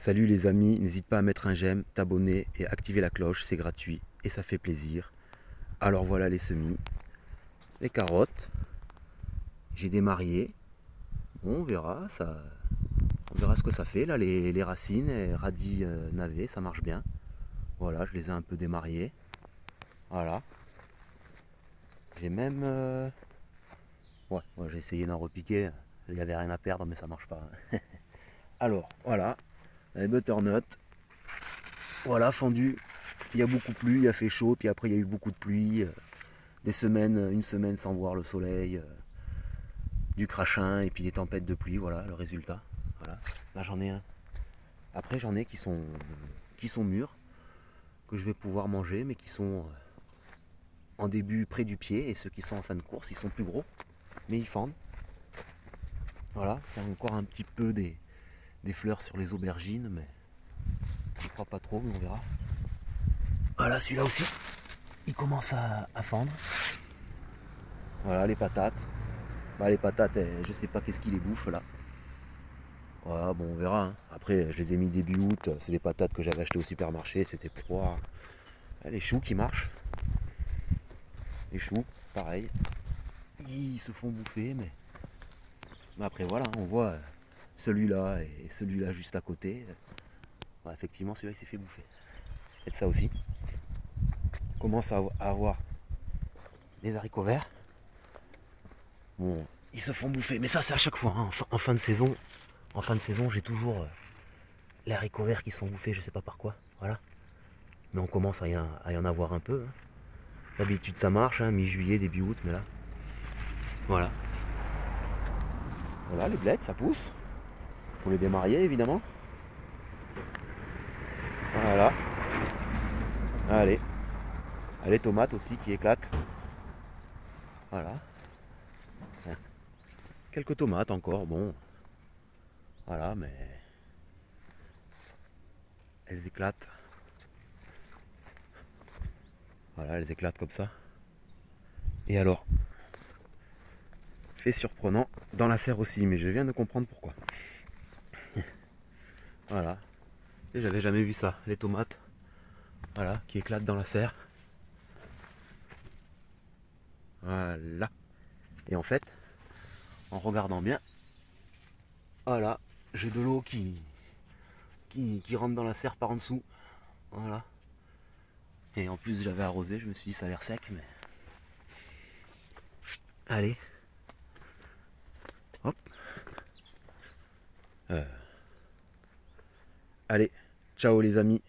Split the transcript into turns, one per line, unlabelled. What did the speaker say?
Salut les amis, n'hésite pas à mettre un j'aime, t'abonner et activer la cloche, c'est gratuit et ça fait plaisir. Alors voilà les semis, les carottes, j'ai démarié. Bon, on verra ce que ça fait là, les racines, et radis navets, ça marche bien. Voilà, je les ai un peu démariées. Voilà. J'ai même... ouais, j'ai essayé d'en repiquer, il n'y avait rien à perdre mais ça marche pas. Alors, voilà, les butternuts, voilà, fendu. Il y a beaucoup plu, il a fait chaud, puis après il y a eu beaucoup de pluie. Des semaines, une semaine sans voir le soleil, du crachin et puis des tempêtes de pluie, voilà le résultat. Voilà. Là j'en ai un. Après j'en ai qui sont mûrs, que je vais pouvoir manger, mais qui sont en début près du pied, et ceux qui sont en fin de course, ils sont plus gros, mais ils fendent. Voilà, il y a encore un petit peu des fleurs sur les aubergines, mais je crois pas trop, mais on verra. Voilà, celui-là aussi, il commence à fendre. Voilà, les patates. Bah, les patates, je sais pas qu'est-ce qui les bouffe là. Voilà, bon, on verra. Hein. Après, je les ai mis début août. C'est des patates que j'avais achetées au supermarché. C'était pour voir. Les choux qui marchent. Les choux, pareil. Ils se font bouffer, mais après, voilà, on voit celui-là et celui-là juste à côté. Ouais, effectivement, celui-là, il s'est fait bouffer. Faites ça aussi. On commence à avoir des haricots verts. Bon, ils se font bouffer. Mais ça, c'est à chaque fois. Hein. En fin de saison, j'ai toujours les haricots verts qui sont bouffés. Je sais pas par quoi. Voilà. Mais on commence à y en avoir un peu. Hein. D'habitude ça marche, hein, mi-juillet, début août, mais là. Voilà. Voilà, les blettes, ça pousse. Faut les démarier évidemment. Voilà. Allez. Allez, tomates aussi qui éclatent. Voilà. Quelques tomates encore, bon. Voilà, mais elles éclatent. Voilà, elles éclatent comme ça. Et alors, fait surprenant, dans la serre aussi, mais je viens de comprendre pourquoi. Voilà. Et j'avais jamais vu ça, les tomates. Voilà, qui éclatent dans la serre. Voilà. Et en fait, en regardant bien, voilà, j'ai de l'eau qui rentre dans la serre par en dessous. Voilà. Et en plus j'avais arrosé, je me suis dit ça a l'air sec, mais... Allez. Hop. Allez. Ciao les amis.